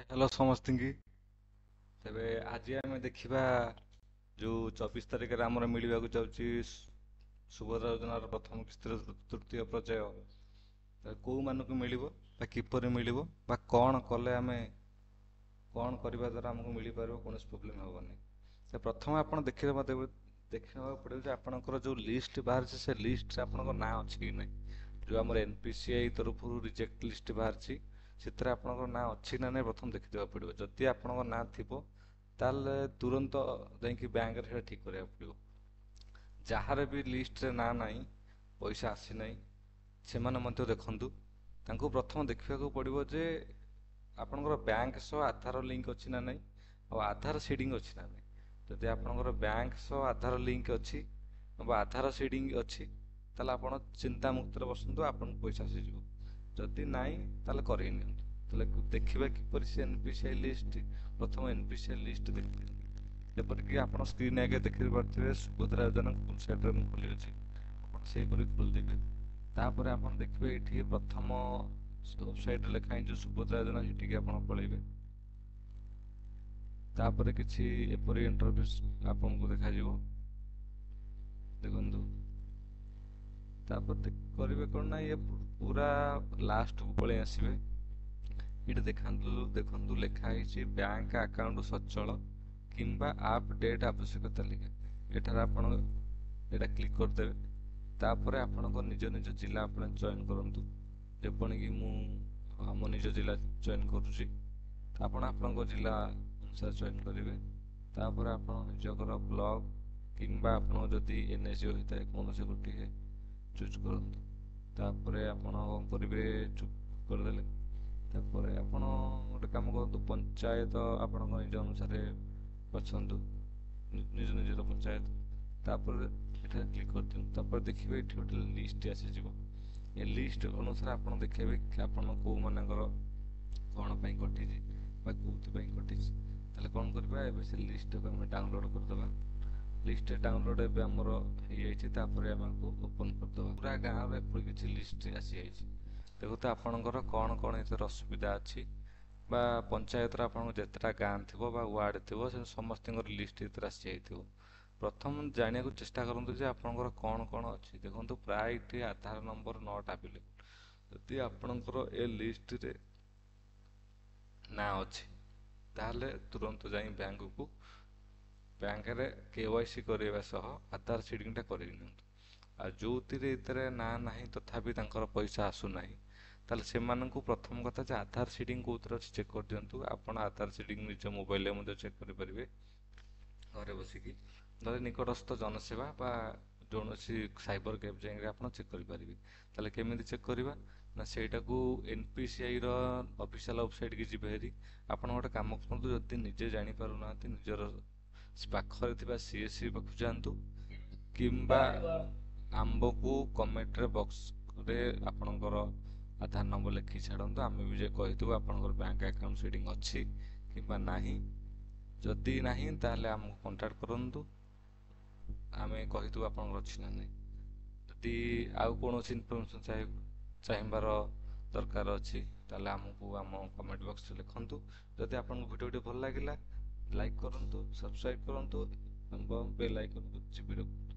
Hello ସମସ୍ତଙ୍କୁ। ତେବେ ଆଜି ଆମେ ଦେଖିବା ଯେଉଁ 24 ତାରିଖରେ ଆମର ମିଳିବାକୁ ଯାଉଛି ସୁଭଦ୍ରା ଯୋଜନାର ପ୍ରଥମ କିସ୍ତିର ତୃତୀୟ ପର୍ଯ୍ୟାୟ। କେଉଁମାନଙ୍କୁ ମିଳିବ ବା କିପରି ମିଳିବ ବା କ'ଣ କଲେ ଆମେ କ'ଣ କରିବା ଦ୍ୱାରା ଆମକୁ ମିଳିପାରିବ, କୌଣସି ପ୍ରୋବ୍ଲେମ୍ ହେବନି। ତ ପ୍ରଥମେ ଆପଣ ଦେଖିବାକୁ ପଡ଼ିବ ଯେ ଆପଣଙ୍କର ଯେଉଁ ଲିଷ୍ଟ ବାହାରିଛି ସେ ଲିଷ୍ଟରେ ଆପଣଙ୍କ ନାଁ ଅଛି କି ନାହିଁ। ଯେଉଁ ଆମର NPCI ତରଫରୁ ରିଜେକ୍ଟ ଲିଷ୍ଟ ବାହାରିଛି ସେଥିରେ ଆପଣଙ୍କ ନାଁ ଅଛି ନା ନାହିଁ ପ୍ରଥମେ ଦେଖିଦେବାକୁ ପଡ଼ିବ। ଯଦି ଆପଣଙ୍କ ନାଁ ଥିବ ତାହେଲେ ତୁରନ୍ତ ଯାଇକି ବ୍ୟାଙ୍କରେ ସେଇଟା ଠିକ୍ କରିବାକୁ ପଡ଼ିବ। ଯାହାର ବି ଲିଷ୍ଟରେ ନାଁ ନାହିଁ, ପଇସା ଆସିନାହିଁ, ସେମାନେ ମଧ୍ୟ ଦେଖନ୍ତୁ। ତାଙ୍କୁ ପ୍ରଥମ ଦେଖିବାକୁ ପଡ଼ିବ ଯେ ଆପଣଙ୍କର ବ୍ୟାଙ୍କ ସହ ଆଧାର ଲିଙ୍କ ଅଛି ନା ନାହିଁ, ଆଉ ଆଧାର ସିଡ଼ିଂ ଅଛି ନା ନାହିଁ। ଯଦି ଆପଣଙ୍କର ବ୍ୟାଙ୍କ ସହ ଆଧାର ଲିଙ୍କ ଅଛି ବା ଆଧାର ସିଡ଼ିଂ ଅଛି ତାହେଲେ ଆପଣ ଚିନ୍ତାମୁକ୍ତରେ ବସନ୍ତୁ, ଆପଣଙ୍କୁ ପଇସା ଆସିଯିବ। ଯଦି ନାହିଁ ତାହେଲେ କରେଇ ନିଅନ୍ତୁ। ତାହେଲେ ଦେଖିବା କିପରି ସେ NPCI ଲିଷ୍ଟ। ପ୍ରଥମ NPCI ଲିଷ୍ଟ ଦେଖିବେ, ଯେପରିକି ଆପଣ ସ୍କ୍ରିନ୍ ଆଗେ ଦେଖିପାରୁଥିବେ ସୁଭଦ୍ରା ଯୋଜନା ଫୁଲ୍ ସାଇଡ଼୍ରେ ମୁଁ ଖୋଲି ଅଛି, ଆପଣ ସେହିପରି ଖୋଲିଦେବେ। ତାପରେ ଆପଣ ଦେଖିବେ ଏଠି ପ୍ରଥମ ୱେବସାଇଟ୍ରେ ଲେଖା ହେଇଛି ସୁଭଦ୍ରା ଯୋଜନା, ସେଠିକି ଆପଣ ପଳେଇବେ। ତାପରେ କିଛି ଏପରି ଇଣ୍ଟରଫେସ୍ ଆପଣଙ୍କୁ ଦେଖାଯିବ, ଦେଖନ୍ତୁ। ତାପରେ କରିବେ କ'ଣ ନା, ଇଏ ପୁରା ଲାଷ୍ଟକୁ ପଳେଇ ଆସିବେ। ଏଠି ଦେଖନ୍ତୁ ଲେଖା ହେଇଛି ବ୍ୟାଙ୍କ ଆକାଉଣ୍ଟ ସଚଳ କିମ୍ବା ଆପଡେଟ୍ ଆବଶ୍ୟକ ତାଲିକା। ଏଠାରେ ଆପଣ ଏଇଟା କ୍ଲିକ୍ କରିଦେବେ। ତାପରେ ଆପଣଙ୍କ ନିଜ ନିଜ ଜିଲ୍ଲା ଆପଣ ଚୟନ କରନ୍ତୁ। ଯେପରିକି ମୁଁ ଆମ ନିଜ ଜିଲ୍ଲା ଚୟନ କରୁଛି। ଆପଣ ଆପଣଙ୍କ ଜିଲ୍ଲା ଅନୁସାରେ ଚୟନ କରିବେ। ତାପରେ ଆପଣ ନିଜର ବ୍ଲକ କିମ୍ବା ଆପଣଙ୍କ ଯଦି NSO ହୋଇଥାଏ କୌଣସି ଗୋଟିଏ ଚୁଜ୍ କରନ୍ତୁ। ତାପରେ ଆପଣ କ'ଣ କରିବେ, ଚୁଜ୍ କରିଦେଲେ। ତାପରେ ଆପଣ ଗୋଟେ କାମ କରନ୍ତୁ, ପଞ୍ଚାୟତ ଆପଣଙ୍କ ନିଜ ଅନୁସାରେ ବାଛନ୍ତୁ, ନିଜ ନିଜର ପଞ୍ଚାୟତ। ତାପରେ ଏଠାରେ କ୍ଲିକ୍ କରିଦିଅନ୍ତୁ। ତାପରେ ଦେଖିବେ ଏଠି ଗୋଟେ ଲିଷ୍ଟ ଆସିଯିବ। ଏ ଲିଷ୍ଟ ଅନୁସାରେ ଆପଣ ଦେଖିବେ ଆପଣ କେଉଁମାନଙ୍କର କ'ଣ ପାଇଁ କଟିଛି ବା କେଉଁଥିପାଇଁ କଟିଛି। ତାହେଲେ କ'ଣ କରିବା, ଏବେ ସେ ଲିଷ୍ଟକୁ ଆମେ ଡାଉନଲୋଡ଼ କରିଦେବା। ଲିଷ୍ଟ ଡାଉନଲୋଡ଼ ଏବେ ଆମର ହେଇଯାଇଛି। ତାପରେ ଆମେ ଓପନ୍ କରିଦେବା। ପୁରା ଗାଁର ଏପରି କିଛି ଲିଷ୍ଟ ଆସିଯାଇଛି। ଦେଖନ୍ତୁ ଆପଣଙ୍କର କ'ଣ କ'ଣ ଏଥିରେ ଅସୁବିଧା ଅଛି, ବା ପଞ୍ଚାୟତର ଆପଣଙ୍କ ଯେତେଟା ଗାଁ ଥିବ ବା ୱାର୍ଡ଼ ଥିବ ସେ ସମସ୍ତଙ୍କର ଲିଷ୍ଟ ଏଥିରେ ଆସିଯାଇଥିବ। ପ୍ରଥମ ଜାଣିବାକୁ ଚେଷ୍ଟା କରନ୍ତୁ ଯେ ଆପଣଙ୍କର କ'ଣ କ'ଣ ଅଛି। ଦେଖନ୍ତୁ ପ୍ରାୟ ଏଠି ଆଧାର ନମ୍ବର ନଟ୍ ଆଭେଲେବୁଲ୍। ଯଦି ଆପଣଙ୍କର ଏ ଲିଷ୍ଟରେ ନାଁ ଅଛି ତାହେଲେ ତୁରନ୍ତ ଯାଇ ବ୍ୟାଙ୍କରେ KYC କରାଇବା ସହ ଆଧାର ସିଡ଼ିଂଟା କରେଇ ନିଅନ୍ତୁ। ଆଉ ଯେଉଁଥିରେ ଏଥିରେ ନାଁ ନାହିଁ ତଥାପି ତାଙ୍କର ପଇସା ଆସୁନାହିଁ, ତାହେଲେ ସେମାନଙ୍କୁ ପ୍ରଥମ କଥା ଯେ ଆଧାର ସିଡ଼ିଂ କେଉଁଥିରେ ଅଛି ଚେକ୍ କରିଦିଅନ୍ତୁ। ଆପଣ ଆଧାର ସିଡ଼ିଂ ନିଜ ମୋବାଇଲରେ ମଧ୍ୟ ଚେକ୍ କରିପାରିବେ ଘରେ ବସିକି। ନହେଲେ ନିକଟସ୍ଥ ଜନସେବା ବା କୌଣସି ସାଇବର କ୍ୟାଫେ ଯାଇକି ଆପଣ ଚେକ୍ କରିପାରିବେ। ତାହେଲେ କେମିତି ଚେକ୍ କରିବା ନା, ସେଇଟାକୁ NPCIର ଅଫିସିଆଲ ୱେବସାଇଟ୍କି ଯିବେ ହେରି। ଆପଣ ଗୋଟେ କାମ କରନ୍ତୁ, ଯଦି ନିଜେ ଜାଣିପାରୁନାହାନ୍ତି ନିଜର ପାଖରେ ଥିବା CSC ପାଖକୁ ଯାଆନ୍ତୁ, କିମ୍ବା ଆମ୍ଭକୁ କମେଣ୍ଟରେ ବକ୍ସରେ ଆପଣଙ୍କର ଆଧାର ନମ୍ବର ଲେଖି ଛାଡ଼ନ୍ତୁ। ଆମେ ବି ଯେ କହିଦେବୁ ଆପଣଙ୍କର ବ୍ୟାଙ୍କ ଆକାଉଣ୍ଟ ସିଡ଼ିଂ ଅଛି କିମ୍ବା ନାହିଁ। ଯଦି ନାହିଁ ତାହେଲେ ଆମକୁ କଣ୍ଟାକ୍ଟ କରନ୍ତୁ, ଆମେ କହିଦେବୁ ଆପଣଙ୍କର ଅଛି ନା ନାହିଁ। ଯଦି ଆଉ କୌଣସି ଇନଫର୍ମେସନ୍ ଚାହିଁବାର ଦରକାର ଅଛି ତାହେଲେ ଆମକୁ ଆମ କମେଣ୍ଟ ବକ୍ସରେ ଲେଖନ୍ତୁ। ଯଦି ଆପଣଙ୍କୁ ଭିଡ଼ିଓଟି ଭଲ ଲାଗିଲା ଲାଇକ୍ କରନ୍ତୁ, ସବସ୍କ୍ରାଇବ୍ କରନ୍ତୁ ଏବଂ ବେଲ୍ ଆଇକନ୍କୁ ଚିପି ରଖନ୍ତୁ।